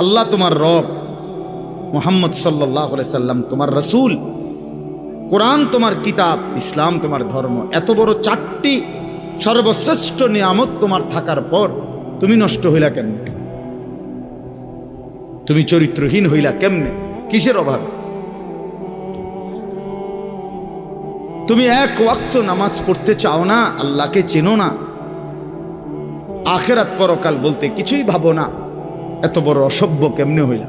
আল্লাহ তোমার রব, মুহাম্মদ সাল্লাল্লাহু আলাইহি সাল্লাম তোমার রাসূল, কোরআন তোমার কিতাব, ইসলাম তোমার ধর্ম। এত বড় চারটি সর্বশ্রেষ্ঠ নিয়ামত তোমার থাকার পর তুমি নষ্ট হইলা কেমনে? তুমি চরিত্রহীন হইলা কেমনে? কিসের অভাবে? তুমি এক ওয়াক্ত নামাজ পড়তে চাও না, আল্লাহকে চেনো না, আখিরাত পরকাল বলতে কিছুই ভাবো না, এত বড় অসভ্য কেমনে হইলা?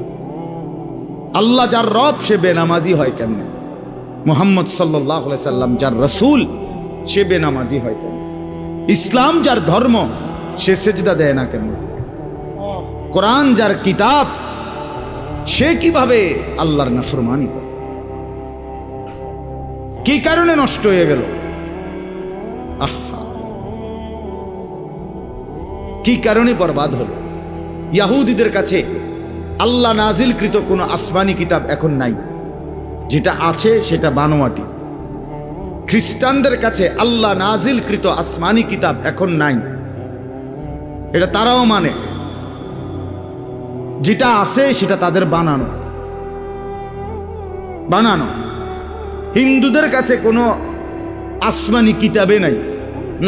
আল্লাহ যার রব সে বেনামাজি হয় কেমনে? মুহাম্মদ সাল্লাল্লাহু আলাইহি সাল্লাম যার রাসূল সে বেনামাজি হয় কেমনে? ইসলাম যার ধর্ম সে সেজদা দেয় না কেমনে? কোরআন যার কিতাব সে কিভাবে আল্লাহর নাফরমানি করে? কি কারণে নষ্ট হয়ে গেল? আহা, কি কারণে বরবাদ হলো? ইহুদিদের কাছে আল্লাহ নাজিলকৃত কোনো আসমানি কিতাব এখন নাই, যেটা আছে সেটা বানোয়াটি। খ্রিস্টানদের কাছে আল্লাহ নাজিলকৃত আসমানি কিতাব এখন নাই, এটা তারাও মানে। যেটা আছে সেটা তাদের বানানো। হিন্দুদের কাছে কোনো আসমানি কিতাবে নাই,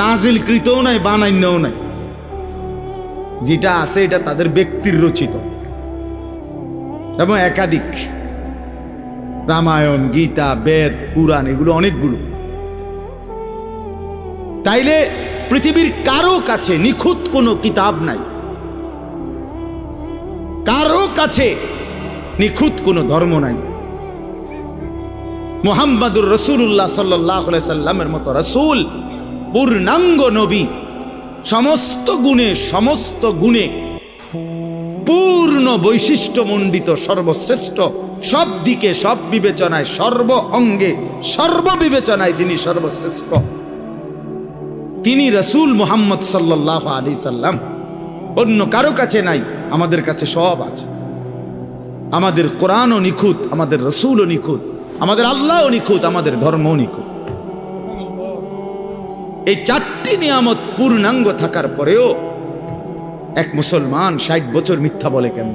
নাজিলকৃতও নাই, বানাইনও নাই। যেটা আছে এটা তাদের ব্যক্তির রচিত এবং একাধিক। রামায়ণ, গীতা, বেদ, পুরাণ, এগুলো অনেকগুলো। তাইলে পৃথিবীর কারো কাছে নিখুঁত কোনো কিতাব নাই, কারো কাছে নিখুঁত কোনো ধর্ম নাই। মুহাম্মাদুর রাসূলুল্লাহ সাল্লাল্লাহু আলাইহি সাল্লামের মতো রাসূল, পূর্ণাঙ্গ নবী, সমস্ত গুণে পূর্ণ বৈশিষ্ট্যমণ্ডিত, সর্বশ্রেষ্ঠ, সব দিকে, সব বিবেচনায়, সর্ব অঙ্গে, সর্ববিবেচনায় যিনি সর্বশ্রেষ্ঠ, তিনি রাসূল মুহাম্মদ সাল্লাল্লাহু আলাইহি সাল্লাম। অন্য কারো কাছে নাই, আমাদের কাছে সব আছে। আমাদের কোরআনও নিখুঁত, আমাদের রাসূলও নিখুঁত, আমাদের আল্লাহও নিখুঁত, আমাদের ধর্মও নিখুঁত। এই চারটি নিয়ামত পূর্ণাঙ্গ থাকার পরেও এক মুসলমান 60 বছর মিথ্যা বলে কেন?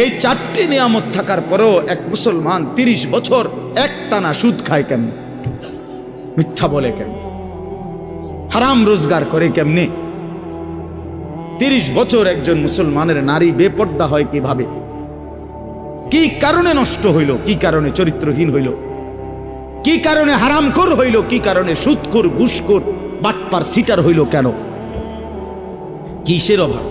এই চারটি নিয়ামত থাকার পরেও এক মুসলমান 30 বছর একটানা সুদ খায় কেন? মিথ্যা বলে কেন? হারাম রোজগার করে কেমনে? 30 বছর একজন মুসলমানের নারী বেপর্দা হয় কিভাবে? কি কারণে নষ্ট হইল? কি কারণে চরিত্রহীন হইল? কি কারণে হারামখোর হইল? কি কারণে সুদখোর, ঘুষখোর, বাটপার, সিটার হইল কেন? কিসের অভাব?